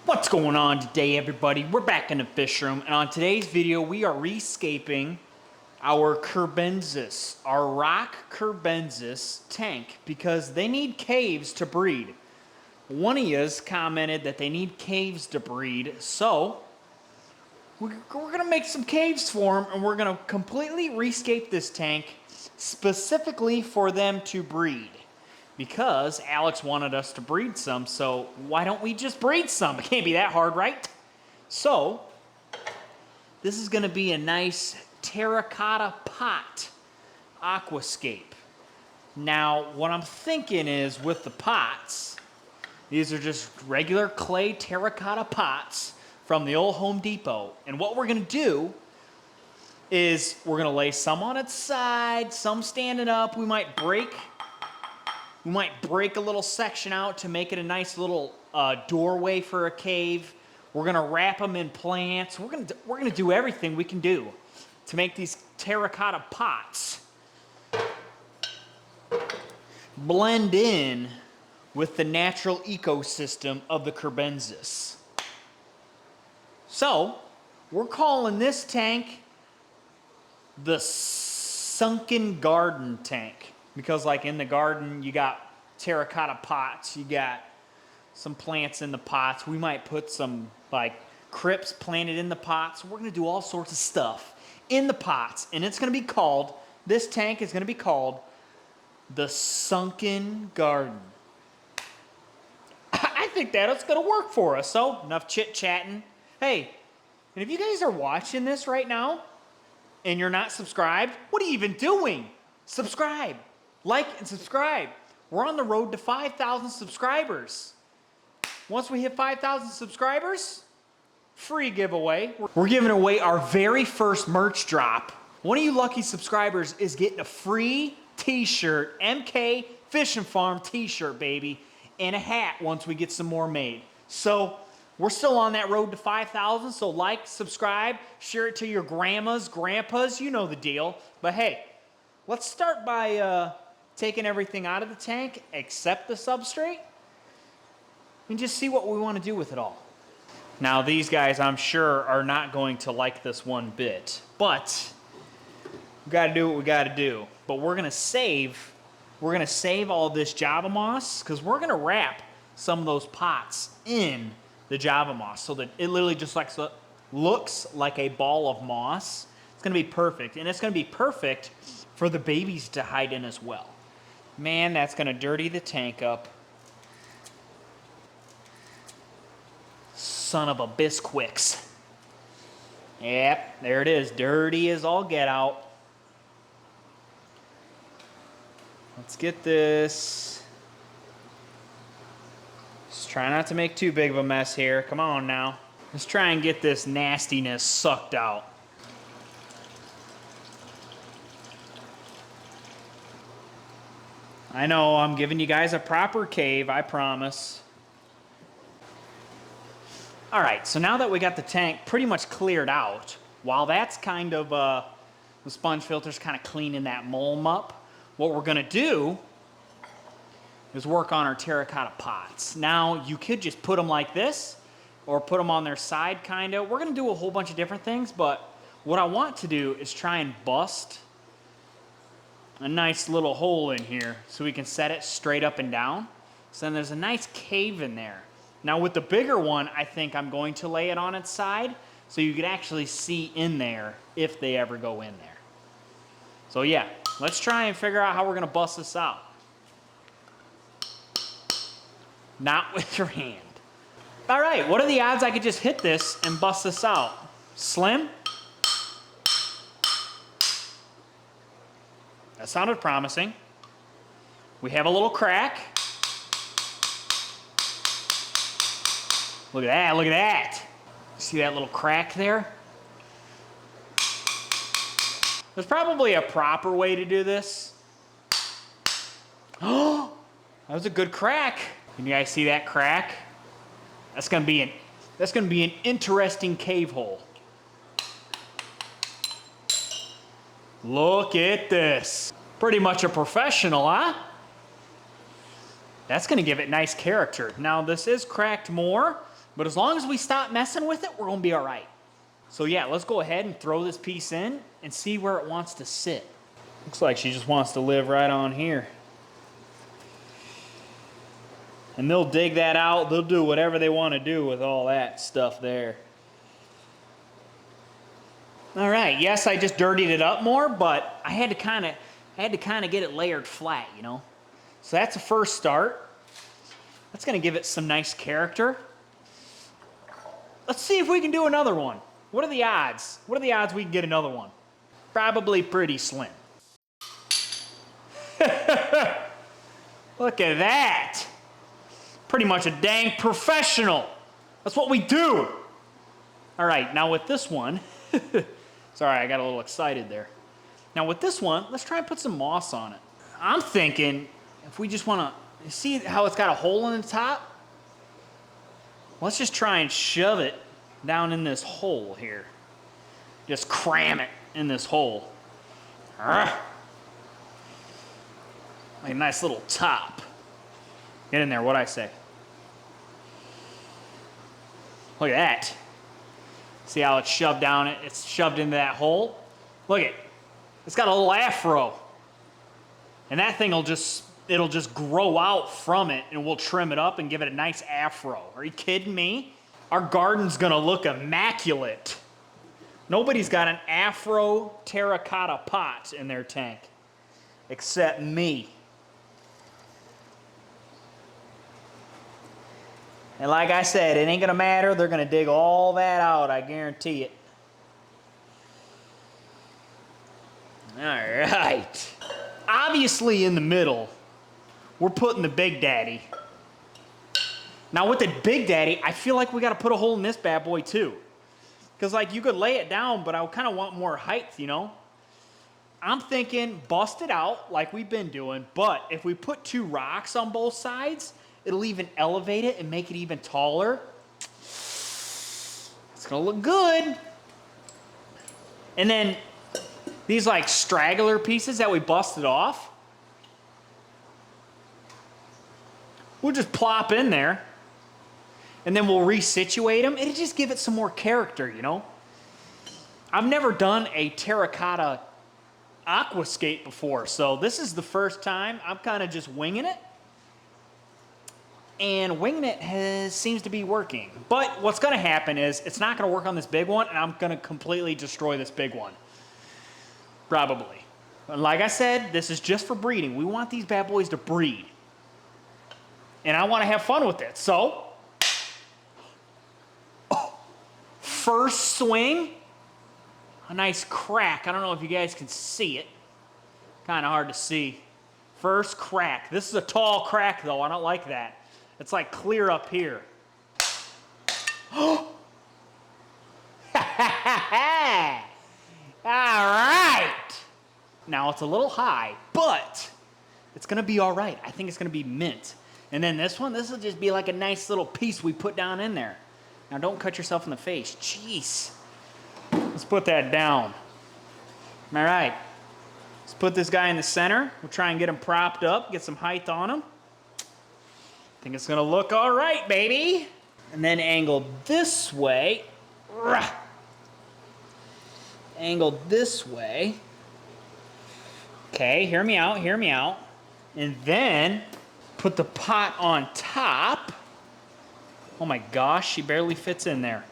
What's going on today, everybody? We're back in the fish room, and on today's video we are rescaping our kirbensis, our rock kirbensis tank, because they need caves to breed. One of yous commented that they need caves to breed, so we're gonna make some caves for them, and we're gonna completely rescape this tank specifically for them to breed. Because Alex wanted us to breed some, so why don't we just breed some? It can't be that hard, right? So, this is gonna be a nice terracotta pot aquascape. Now, what I'm thinking is with the pots, these are just regular clay terracotta pots from the old Home Depot. And what we're gonna do is we're gonna lay some on its side, some standing up. We might break a little section out to make it a nice little doorway for a cave. We're gonna wrap them in plants. We're gonna do everything we can do to make these terracotta pots blend in with the natural ecosystem of the kirbensis. So, we're calling this tank the sunken garden tank. Because like in the garden, you got terracotta pots, you got some plants in the pots. We might put some like crypts planted in the pots. We're gonna do all sorts of stuff in the pots. And it's gonna be called, this tank is gonna be called the sunken garden. I think that's gonna work for us. So enough chit chatting. Hey, and if you guys are watching this right now and you're not subscribed, what are you even doing? Subscribe. Like and subscribe. We're on the road to 5,000 subscribers. Once we hit 5,000 subscribers, free giveaway. We're giving away our very first merch drop. One of you lucky subscribers is getting a free t-shirt, MK Fishing Farm t-shirt, baby, and a hat once we get some more made. So we're still on that road to 5,000, so like, subscribe, share it to your grandmas, grandpas, you know the deal. But hey, let's start by taking everything out of the tank except the substrate and just see what we want to do with it all. Now these guys, I'm sure, are not going to like this one bit, but we got to do what we got to do. But we're going to save all this Java moss, because we're going to wrap some of those pots in the Java moss so that it literally just looks like a ball of moss. It's going to be perfect, and it's going to be perfect for the babies to hide in as well. Man, that's gonna dirty the tank up. Son of a bisquix. Yep, there it is. Dirty as all get out. Let's get this. Just try not to make too big of a mess here. Come on now. Let's try and get this nastiness sucked out. I know, I'm giving you guys a proper cave, I promise. All right, so now that we got the tank pretty much cleared out, while that's kind of, the sponge filter's kind of cleaning that mulm up, what we're gonna do is work on our terracotta pots. Now, you could just put them like this, or put them on their side, kinda. We're gonna do a whole bunch of different things, but what I want to do is try and bust a nice little hole in here so we can set it straight up and down. So then there's a nice cave in there. Now with the bigger one, I think I'm going to lay it on its side so you can actually see in there if they ever go in there. So yeah, let's try and figure out how we're gonna bust this out. Not with your hand. All right, what are the odds I could just hit this and bust this out? Slim? That sounded promising. We have a little crack. Look at that, look at that. See that little crack there? There's probably a proper way to do this. Oh, that was a good crack. Can you guys see that crack? That's gonna be an interesting cave hole. Look at this. Pretty much a professional, huh? That's gonna give it nice character. Now this is cracked more But as long as we stop messing with it, we're gonna be all right. So yeah, let's go ahead and throw this piece in and see where it wants to sit. Looks like she just wants to live right on here. And they'll dig that out. They'll do whatever they want to do with all that stuff there. All right, yes, I just dirtied it up more, but I had to kind of get it layered flat, you know. So that's a first start. That's going to give it some nice character. Let's see if we can do another one. What are the odds? What are the odds we can get another one? Probably pretty slim. Look at that. Pretty much a dang professional. That's what we do. All right, now with this one, sorry, I got a little excited there. Now with this one, let's try and put some moss on it. I'm thinking if we just want to, see how it's got a hole in the top? Let's just try and shove it down in this hole here. Just cram it in this hole. Like a nice little top. Get in there, what'd I say? Look at that. See how it's shoved down it? It's shoved into that hole. Look at it. It's got a little afro. And that thing will just, it'll just grow out from it and we'll trim it up and give it a nice afro. Are you kidding me? Our garden's gonna look immaculate. Nobody's got an afro terracotta pot in their tank except me. And like I said, it ain't gonna matter. They're gonna dig all that out, I guarantee it. All right. Obviously in the middle, we're putting the Big Daddy. Now with the Big Daddy, I feel like we gotta put a hole in this bad boy too. Because like you could lay it down, but I kind of want more height, you know? I'm thinking bust it out like we've been doing, but if we put 2 rocks on both sides, it'll even elevate it and make it even taller. It's gonna look good. And then these like straggler pieces that we busted off, we'll just plop in there and then we'll resituate them. It'll just give it some more character, you know? I've never done a terracotta aquascape before, so this is the first time. I'm kind of just winging it. And winging it seems to be working. But what's gonna happen is it's not gonna work on this big one and I'm gonna completely destroy this big one. Probably. But like I said, this is just for breeding. We want these bad boys to breed. And I wanna have fun with it. So, first swing, a nice crack. I don't know if you guys can see it. Kinda hard to see. First crack. This is a tall crack though, I don't like that. It's like clear up here. All right. Now it's a little high, but it's gonna be all right. I think it's gonna be mint. And then this one, this will just be like a nice little piece we put down in there. Now don't cut yourself in the face. Jeez. Let's put that down. All right. Let's put this guy in the center. We'll try and get him propped up, get some height on him. I think it's gonna look all right, baby. And then angled this way. Angled this way. Okay, hear me out, hear me out. And then put the pot on top. Oh my gosh, she barely fits in there.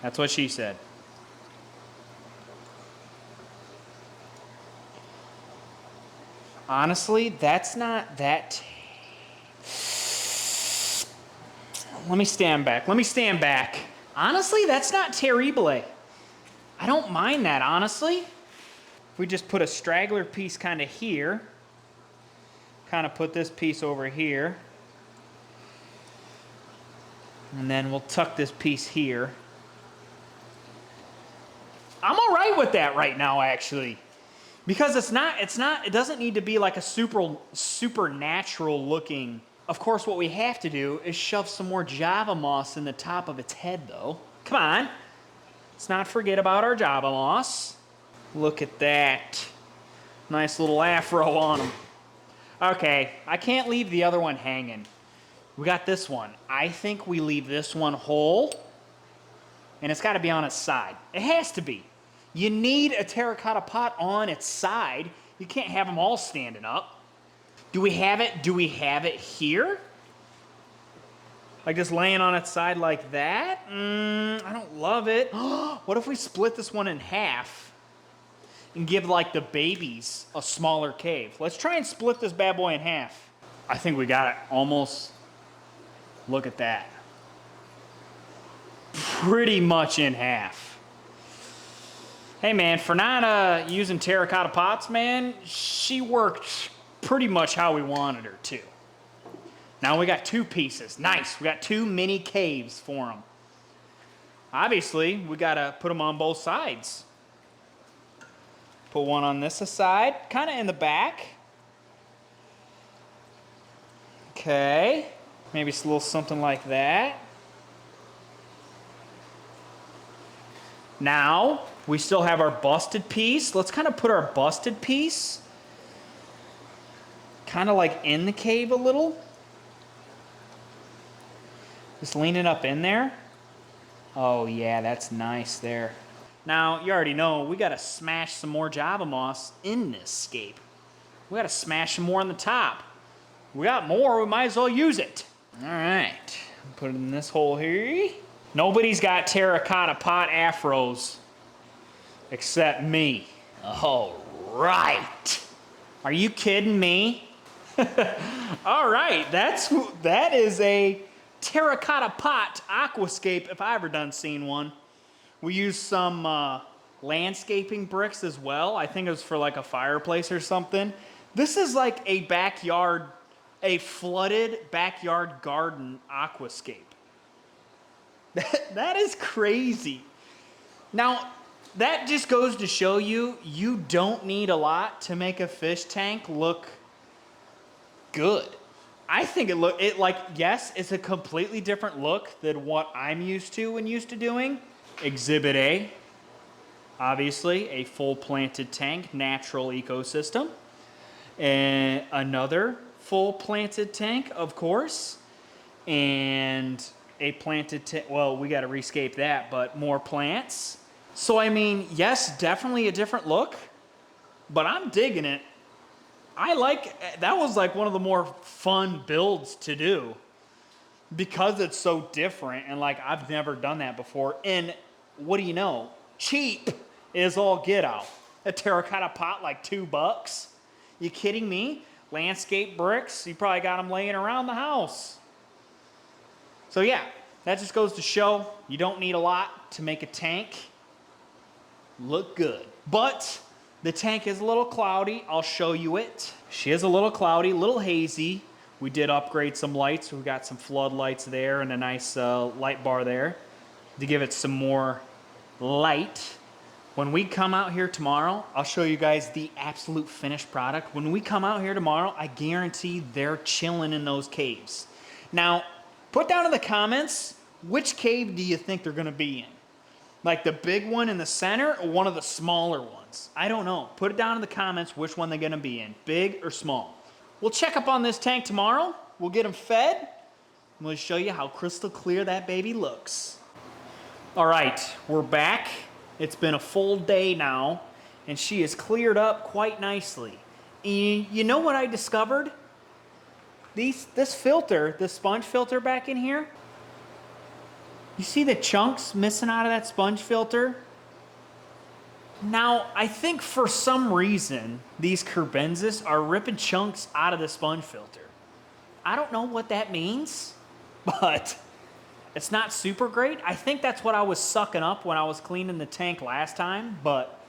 That's what she said. Honestly, that's not that. Let me stand back. Let me stand back. Honestly, that's not terrible. I don't mind that, honestly. If we just put a straggler piece kind of here, kind of put this piece over here, and then we'll tuck this piece here. I'm all right with that right now, actually. Because it doesn't need to be like a supernatural looking. Of course, what we have to do is shove some more Java moss in the top of its head, though. Come on. Let's not forget about our Java moss. Look at that. Nice little afro on them. Okay, I can't leave the other one hanging. We got this one. I think we leave this one whole, and it's got to be on its side. It has to be. You need a terracotta pot on its side. You can't have them all standing up. Do we have it? Do we have it here? Like just laying on its side like that? I don't love it. What if we split this one in half and give like the babies a smaller cave? Let's try and split this bad boy in half. I think we got it almost. Look at that. Pretty much in half. Hey man, for not using terracotta pots, man, she worked pretty much how we wanted her to. Now we got 2 pieces. Nice, we got 2 mini caves for them. Obviously, we gotta put them on both sides. Put one on this side, kind of in the back. Okay. Maybe it's a little something like that. Now, we still have our busted piece. Let's kind of put our busted piece kind of like in the cave a little. Just leaning up in there. Oh yeah, that's nice there. Now, you already know, we gotta smash some more Java moss in this scape. We gotta smash some more on the top. We got more, we might as well use it. All right, put it in this hole here. Nobody's got terracotta pot afros except me. All right. Are you kidding me? All right, that is a terracotta pot aquascape if I ever done seen one. We used some landscaping bricks as well. I think it was for like a fireplace or something. This is like a backyard, a flooded backyard garden aquascape. That is crazy. Now, that just goes to show you, you don't need a lot to make a fish tank look good. I think yes, it's a completely different look than what I'm used to and used to doing. Exhibit A, obviously a full planted tank, natural ecosystem. And another full planted tank, of course. And a planted tank, well, we got to rescape that, but more plants. So, I mean, yes, definitely a different look, but I'm digging it. That was like one of the more fun builds to do because it's so different and like I've never done that before. And what do you know? Cheap is all get out. A terracotta pot like $2. You kidding me? Landscape bricks, you probably got them laying around the house. So yeah, that just goes to show you don't need a lot to make a tank look good. But the tank is a little cloudy. I'll show you it. She is a little cloudy, a little hazy. We did upgrade some lights. We've got some floodlights there and a nice light bar there to give it some more light. When we come out here tomorrow, I'll show you guys the absolute finished product. When we come out here tomorrow, I guarantee they're chilling in those caves. Now, put down in the comments, which cave do you think they're gonna be in? Like the big one in the center or one of the smaller ones? I don't know. Put it down in the comments which one they're gonna be in, big or small. We'll check up on this tank tomorrow. We'll get them fed. And we'll show you how crystal clear that baby looks. All right, we're back. It's been a full day now, and she is cleared up quite nicely. And you know what I discovered? This filter, the sponge filter back in here, you see the chunks missing out of that sponge filter? Now, I think for some reason, these kirbensis are ripping chunks out of the sponge filter. I don't know what that means, but it's not super great. I think that's what I was sucking up when I was cleaning the tank last time, but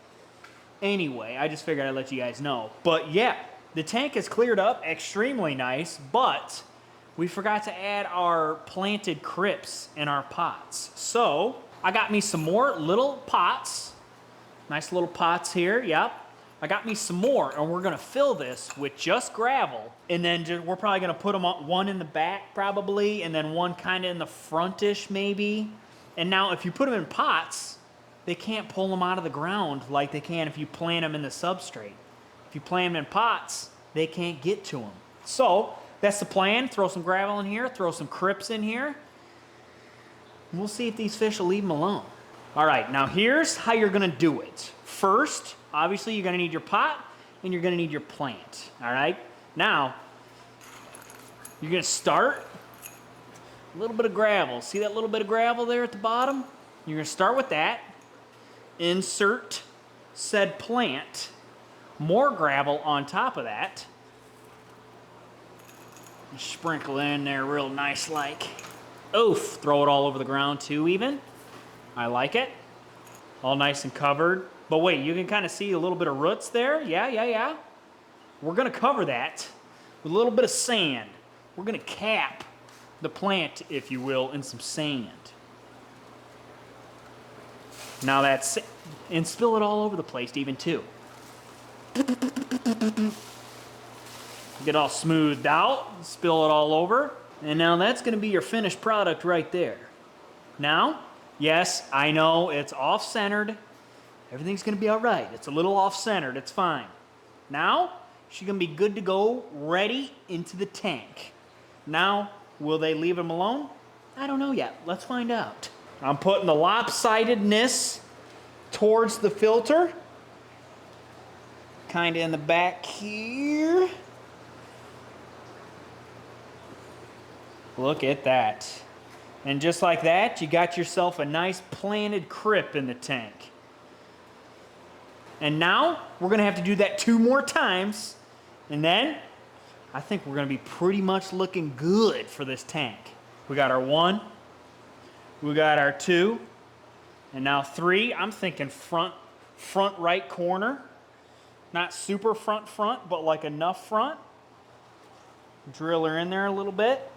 anyway, I just figured I'd let you guys know. But yeah, the tank is cleared up extremely nice, but we forgot to add our planted crypts in our pots. So I got me some more little pots. Nice little pots here, yep. I got me some more, and we're gonna fill this with just gravel, and then we're probably gonna put them on, one in the back probably, and then one kind of in the frontish maybe. And now if you put them in pots, they can't pull them out of the ground like they can if you plant them in the substrate. If you plant them in pots, they can't get to them. So That's the plan. Throw some gravel in here, throw some crypts in here. And we'll see if these fish will leave them alone. All right, now here's how you're gonna do it. First, obviously you're gonna need your pot and you're gonna need your plant, all right? Now, you're gonna start a little bit of gravel. See that little bit of gravel there at the bottom? You're gonna start with that. Insert said plant. More gravel on top of that. Sprinkle it in there real nice like. Oof, throw it all over the ground too even. I like it. All nice and covered. But wait, you can kind of see a little bit of roots there. Yeah. We're gonna cover that with a little bit of sand. We're gonna cap the plant, if you will, in some sand. Now that's, and spill it all over the place even too. Get all smoothed out, spill it all over. And now that's gonna be your finished product right there. Now, yes, I know it's off-centered. Everything's gonna be all right. It's a little off-centered, it's fine. Now, she's gonna be good to go, ready into the tank. Now, will they leave them alone? I don't know yet, let's find out. I'm putting the lopsidedness towards the filter. Kinda in the back here. Look at that. And just like that, you got yourself a nice planted crypt in the tank. And now, we're gonna have to do that 2 more times. And then, I think we're gonna be pretty much looking good for this tank. We got our 1, we got our 2, and now 3. I'm thinking front right corner. Not super front, but like enough front. Drill her in there a little bit.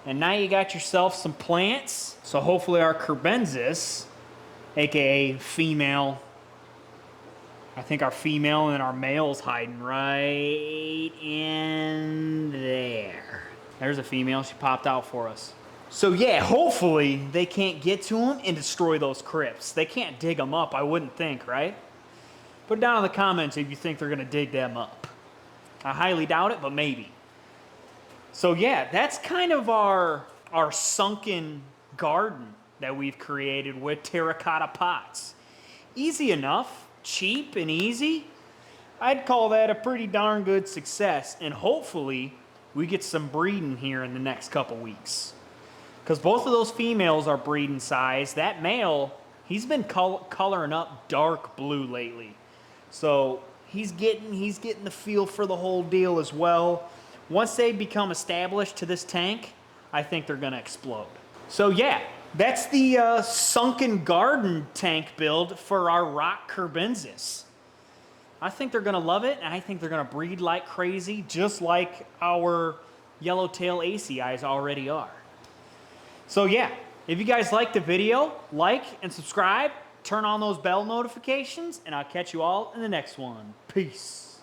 And now you got yourself some plants. So hopefully our kirbensis, aka female, I think our female and our male's hiding right in there. There's a female, she popped out for us. So yeah, hopefully they can't get to them and destroy those crypts. They can't dig them up, I wouldn't think, right? Put down in the comments if you think they're gonna dig them up. I highly doubt it, but maybe. So yeah, that's kind of our sunken garden that we've created with terracotta pots. Easy enough, cheap and easy. I'd call that a pretty darn good success, and hopefully we get some breeding here in the next couple weeks. Because both of those females are breeding size. That male, he's been coloring up dark blue lately. So he's getting the feel for the whole deal as well. Once they become established to this tank, I think they're gonna explode. So yeah, that's the sunken garden tank build for our rock kirbensis. I think they're gonna love it, and I think they're gonna breed like crazy, just like our yellowtail ACIs already are. So yeah, if you guys liked the video, like and subscribe, turn on those bell notifications, and I'll catch you all in the next one. Peace.